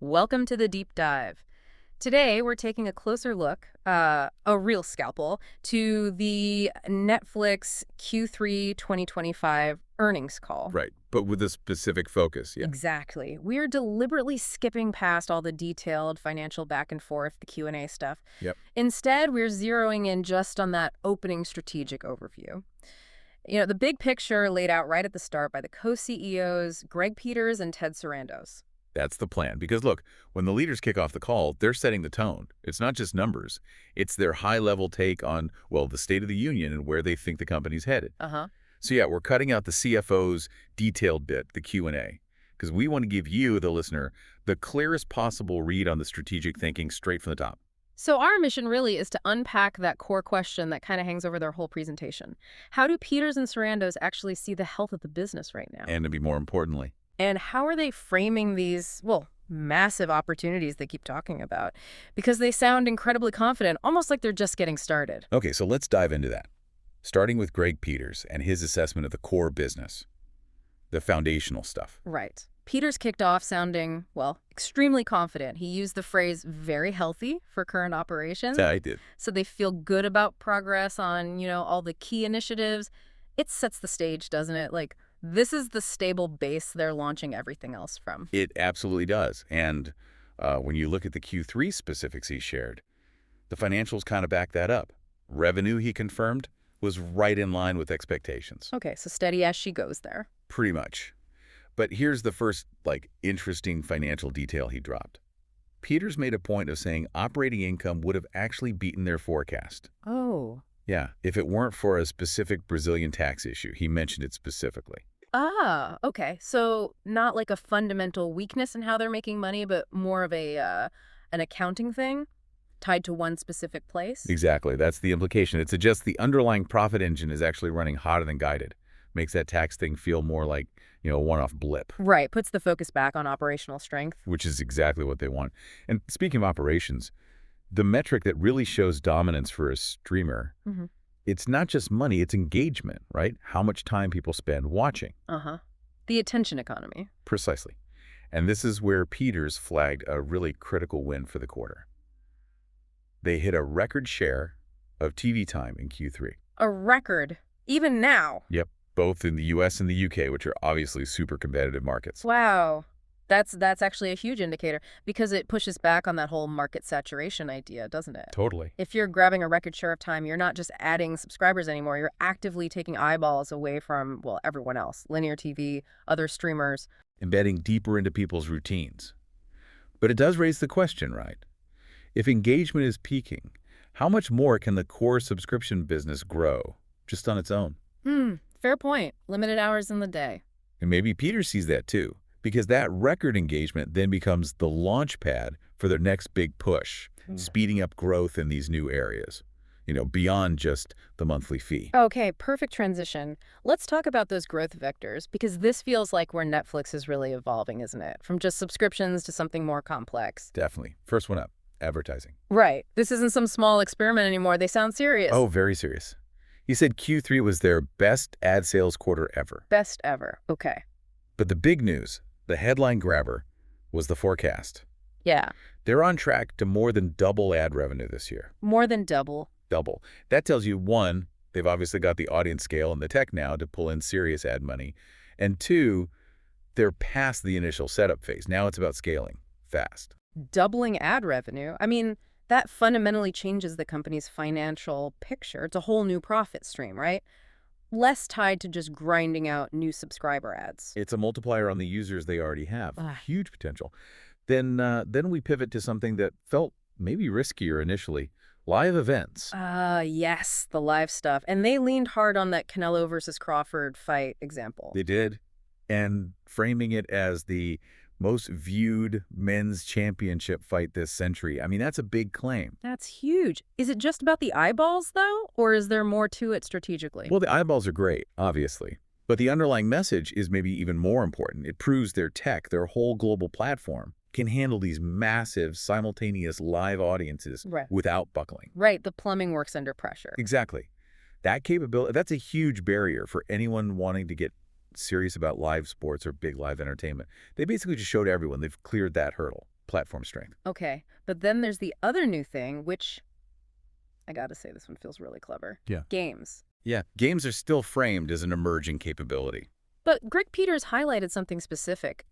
Welcome to the deep dive. Today, we're taking a closer look, a real scalpel, to the Netflix Q3 2025 earnings call. Right, but with a specific focus, yeah. Exactly. We're deliberately skipping past all the detailed financial back and forth, the Q&A stuff. Yep. Instead, we're zeroing in just on that opening strategic overview. The big picture laid out right at the start by the co-CEOs, Greg Peters and Ted Sarandos. That's the plan. Because look, when the leaders kick off the call, they're setting the tone. It's not just numbers. It's their high-level take on, well, the state of the union and where they think the company's headed. Uh-huh. So yeah, we're cutting out the CFO's detailed bit, the Q&A, because we want to give you, the listener, the clearest possible read on the strategic thinking straight from the top. So our mission really is to unpack that core question that kind of hangs over their whole presentation. How do Peters and Sarandos actually see the health of the business right now? And to be more importantly, And how are they framing these, well, massive opportunities they keep talking about? Because they sound incredibly confident, almost like they're just getting started. okay, so let's dive into that. Starting with Greg Peters and his assessment of the core business, the foundational stuff. Right. Peters kicked off sounding, well, extremely confident. He used the phrase very healthy for current operations. Yeah, I did. So they feel good about progress on, all the key initiatives. It sets the stage, doesn't it? Like, this is the stable base they're launching everything else from. It absolutely does. And when you look at the Q3 specifics he shared, the financials kind of back that up. Revenue, he confirmed, was right in line with expectations. Okay, so steady as she goes there. Pretty much. But here's the first, interesting financial detail he dropped. Peters made a point of saying operating income would have actually beaten their forecast. Oh. Yeah, if it weren't for a specific Brazilian tax issue. He mentioned it specifically. Ah, okay. So not like a fundamental weakness in how they're making money, but more of an accounting thing tied to one specific place? Exactly. That's the implication. It suggests the underlying profit engine is actually running hotter than guided. Makes that tax thing feel more like, a one-off blip. Right, puts the focus back on operational strength. Which is exactly what they want. And speaking of operations, the metric that really shows dominance for a streamer, it's not just money, it's engagement, right? How much time people spend watching. Uh-huh. The attention economy. Precisely. And this is where Peters flagged a really critical win for the quarter. They hit a record share of TV time in Q3. A record, even now. Yep, both in the US and the UK, which are obviously super competitive markets. Wow. That's actually a huge indicator because it pushes back on that whole market saturation idea, doesn't it? Totally. If you're grabbing a record share of time, you're not just adding subscribers anymore. You're actively taking eyeballs away from, well, everyone else, linear TV, other streamers. Embedding deeper into people's routines. But it does raise the question, right? If engagement is peaking, how much more can the core subscription business grow just on its own? Fair point. Limited hours in the day. And maybe Peter sees that too, because that record engagement then becomes the launch pad for their next big push, speeding up growth in these new areas, beyond just the monthly fee. Okay, perfect transition. Let's talk about those growth vectors, because this feels like where Netflix is really evolving, isn't it? From just subscriptions to something more complex. Definitely. First one up, advertising. Right. This isn't some small experiment anymore. They sound serious. Oh, very serious. He said Q3 was their best ad sales quarter ever. Best ever. Okay. But the big news, the headline grabber, was the forecast. Yeah. They're on track to more than double ad revenue this year. More than double. Double. That tells you, one, they've obviously got the audience scale and the tech now to pull in serious ad money. And two, they're past the initial setup phase. Now it's about scaling fast. Doubling ad revenue. I mean, that fundamentally changes the company's financial picture. It's a whole new profit stream, right? Less tied to just grinding out new subscriber ads. It's a multiplier on the users they already have. Ah. Huge potential. Then we pivot to something that felt maybe riskier initially. Live events. Yes, the live stuff. And they leaned hard on that Canelo versus Crawford fight example. They did. And framing it as the most viewed men's championship fight this century. I mean, that's a big claim. That's huge. Is it just about the eyeballs, though? Or is there more to it strategically? Well, the eyeballs are great, obviously. But the underlying message is maybe even more important. It proves their tech, their whole global platform, can handle these massive, simultaneous live audiences without buckling. Right, the plumbing works under pressure. Exactly. That capability, that's a huge barrier for anyone wanting to get serious about live sports or big live entertainment. They basically just showed everyone they've cleared that hurdle. platform strength. Okay, but then there's the other new thing, which, I gotta say, this one feels really clever. Yeah. Games. Yeah, games are still framed as an emerging capability. But Greg Peters highlighted something specific,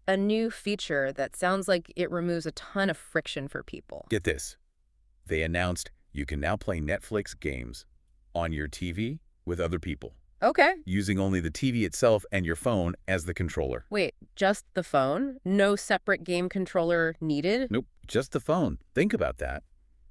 a new feature that sounds like it removes a ton of friction for people. Get this. They announced you can now play Netflix games on your TV with other people, Okay. using only the TV itself and your phone as the controller. Wait, just the phone? No separate game controller needed? Nope, just the phone. Think about that.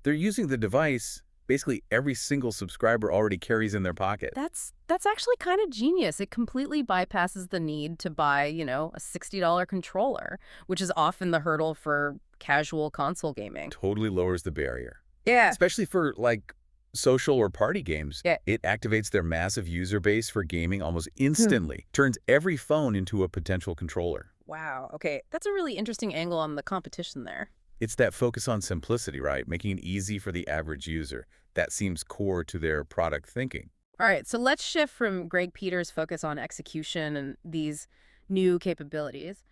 They're using the device basically every single subscriber already carries in their pocket. That's actually kind of genius. It completely bypasses the need to buy, a $60 controller, which is often the hurdle for casual console gaming. Totally lowers the barrier. Yeah. Especially for, like, social or party games. Yeah. It activates their massive user base for gaming almost instantly. Turns every phone into a potential controller. Wow. Okay. That's a really interesting angle on the competition there. It's that focus on simplicity, right? Making it easy for the average user. That seems core to their product thinking. All right. So let's shift from Greg Peters' focus on execution and these new capabilities.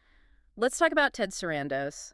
Let's talk about Ted Sarandos.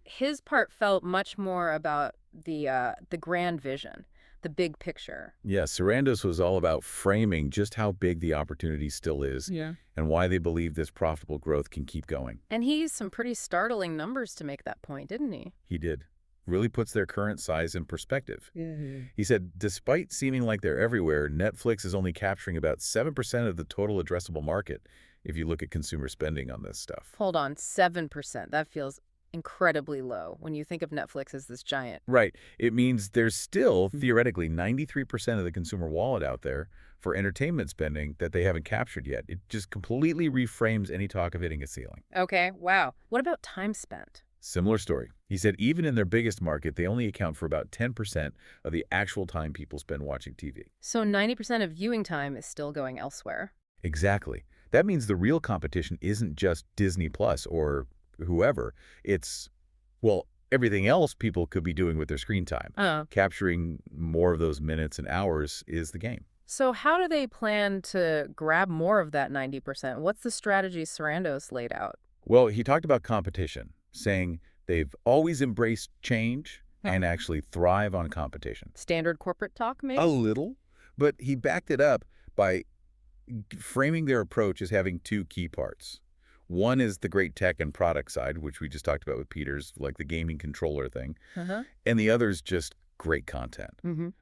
His part felt much more about the grand vision, the big picture. Yeah, Sarandos was all about framing just how big the opportunity still is and why they believe this profitable growth can keep going. And he used some pretty startling numbers to make that point, didn't he? He did. Really puts their current size in perspective. Mm-hmm. He said, despite seeming like they're everywhere, Netflix is only capturing about 7% of the total addressable market if you look at consumer spending on this stuff. Hold on, 7%. That feels incredibly low when you think of Netflix as this giant. Right. It means there's still, theoretically, 93% of the consumer wallet out there for entertainment spending that they haven't captured yet. It just completely reframes any talk of hitting a ceiling. Okay, wow. What about time spent? Similar story. He said even in their biggest market, they only account for about 10% of the actual time people spend watching TV. So 90% of viewing time is still going elsewhere. Exactly. That means the real competition isn't just Disney Plus or whoever. It's, well, everything else people could be doing with their screen time. Capturing more of those minutes and hours is the game. So how do they plan to grab more of that 90%? What's the strategy Sarandos laid out? Well, he talked about competition, saying they've always embraced change and actually thrive on competition. Standard corporate talk, maybe? A little, but he backed it up by framing their approach as having two key parts. One is the great tech and product side, which we just talked about with Peters, like the gaming controller thing. And the other is just great content.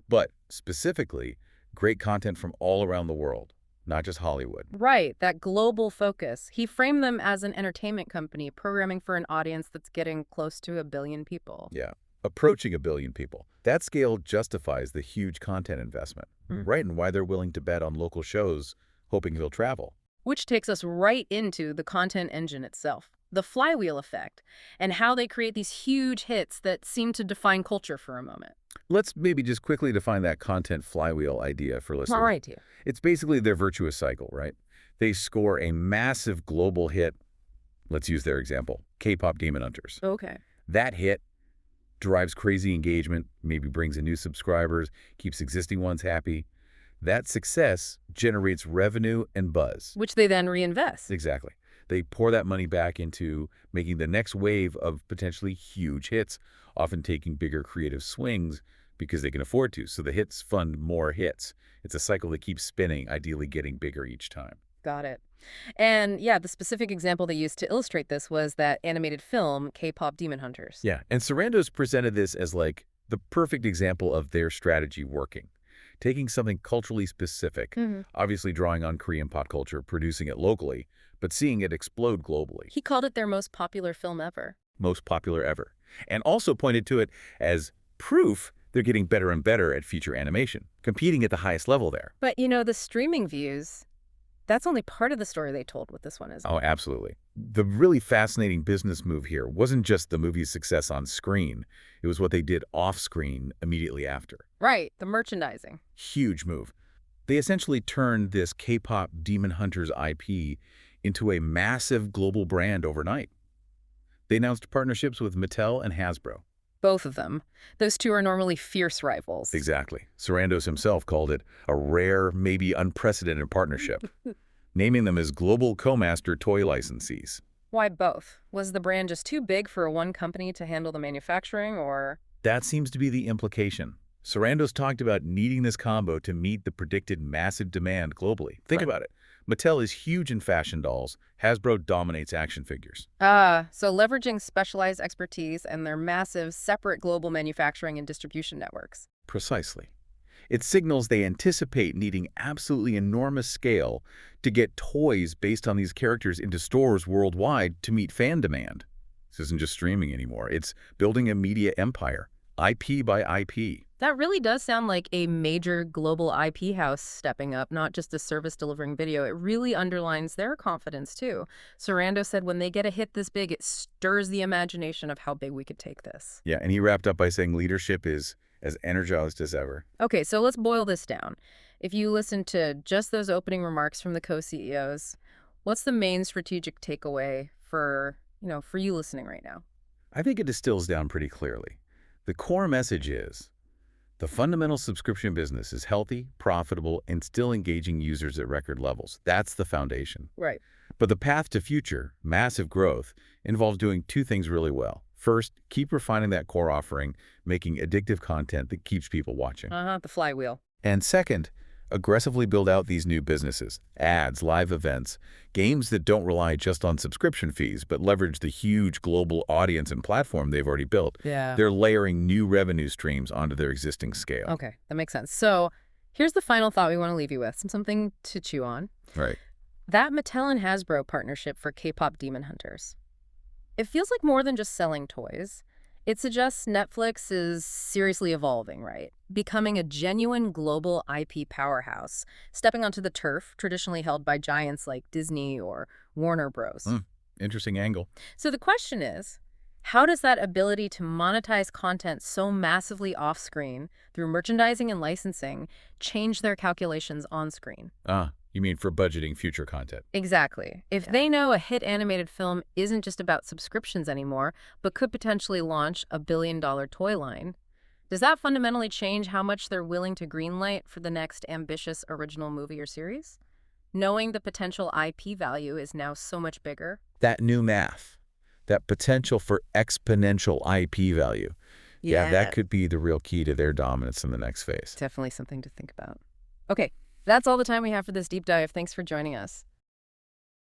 But specifically, great content from all around the world, not just Hollywood. Right, that global focus. He framed them as an entertainment company programming for an audience that's getting close to 1 billion people. Yeah, approaching 1 billion people. That scale justifies the huge content investment, right? And why they're willing to bet on local shows, hoping he'll travel. Which takes us right into the content engine itself, the flywheel effect, and how they create these huge hits that seem to define culture for a moment. Let's maybe just quickly define that content flywheel idea for listeners. All right, dear. It's basically their virtuous cycle, right? They score a massive global hit. Let's use their example, K-pop Demon Hunters. Okay. That hit drives crazy engagement, maybe brings in new subscribers, keeps existing ones happy. That success generates revenue and buzz. Which they then reinvest. Exactly. They pour that money back into making the next wave of potentially huge hits, often taking bigger creative swings because they can afford to. So the hits fund more hits. It's a cycle that keeps spinning, ideally getting bigger each time. Got it. And yeah, the specific example they used to illustrate this was that animated film, K-pop Demon Hunters. Yeah, and Sarandos presented this as like the perfect example of their strategy working. Taking something culturally specific, obviously drawing on Korean pop culture, producing it locally, but seeing it explode globally. He called it their most popular film ever. Most popular ever. And also pointed to it as proof they're getting better and better at feature animation, competing at the highest level there. But, the streaming views, that's only part of the story they told with this one, isn't it? Oh, absolutely. The really fascinating business move here wasn't just the movie's success on screen. It was what they did off-screen immediately after. Right, the merchandising. Huge move. They essentially turned this K-pop Demon Hunters IP into a massive global brand overnight. They announced partnerships with Mattel and Hasbro. Both of them. Those two are normally fierce rivals. Exactly. Sarandos himself called it a rare, maybe unprecedented partnership, naming them as global co-master toy licensees. Why both? Was the brand just too big for one company to handle the manufacturing, or? That seems to be the implication. Sarandos talked about needing this combo to meet the predicted massive demand globally. Think Right. about it. Mattel is huge in fashion dolls. Hasbro dominates action figures. So leveraging specialized expertise and their massive separate global manufacturing and distribution networks. Precisely. It signals they anticipate needing absolutely enormous scale to get toys based on these characters into stores worldwide to meet fan demand. This isn't just streaming anymore. It's building a media empire, IP by IP. That really does sound like a major global IP house stepping up, not just a service delivering video. It really underlines their confidence, too. Sarando said when they get a hit this big, it stirs the imagination of how big we could take this. Yeah, and he wrapped up by saying leadership is as energized as ever. Okay, so let's boil this down. If you listen to just those opening remarks from the co-CEOs, what's the main strategic takeaway for you listening right now? I think it distills down pretty clearly. The core message is the fundamental subscription business is healthy, profitable, and still engaging users at record levels. That's the foundation. Right. But the path to future, massive growth, involves doing two things really well. First, keep refining that core offering, making addictive content that keeps people watching. The flywheel. And second, aggressively build out these new businesses, ads, live events, games that don't rely just on subscription fees, but leverage the huge global audience and platform they've already built. Yeah. They're layering new revenue streams onto their existing scale. Okay, that makes sense. So here's the final thought we want to leave you with, something to chew on. Right. That Mattel and Hasbro partnership for K-pop Demon Hunters. It feels like more than just selling toys. It suggests Netflix is seriously evolving, right? Becoming a genuine global IP powerhouse, stepping onto the turf traditionally held by giants like Disney or Warner Bros. Interesting angle. So the question is, how does that ability to monetize content so massively off-screen through merchandising and licensing change their calculations on-screen? You mean for budgeting future content? Exactly. If they know a hit animated film isn't just about subscriptions anymore, but could potentially launch a billion-dollar toy line, does that fundamentally change how much they're willing to greenlight for the next ambitious original movie or series? Knowing the potential IP value is now so much bigger? That new math, that potential for exponential IP value. Yeah, that could be the real key to their dominance in the next phase. Definitely something to think about. Okay, that's all the time we have for this deep dive. Thanks for joining us.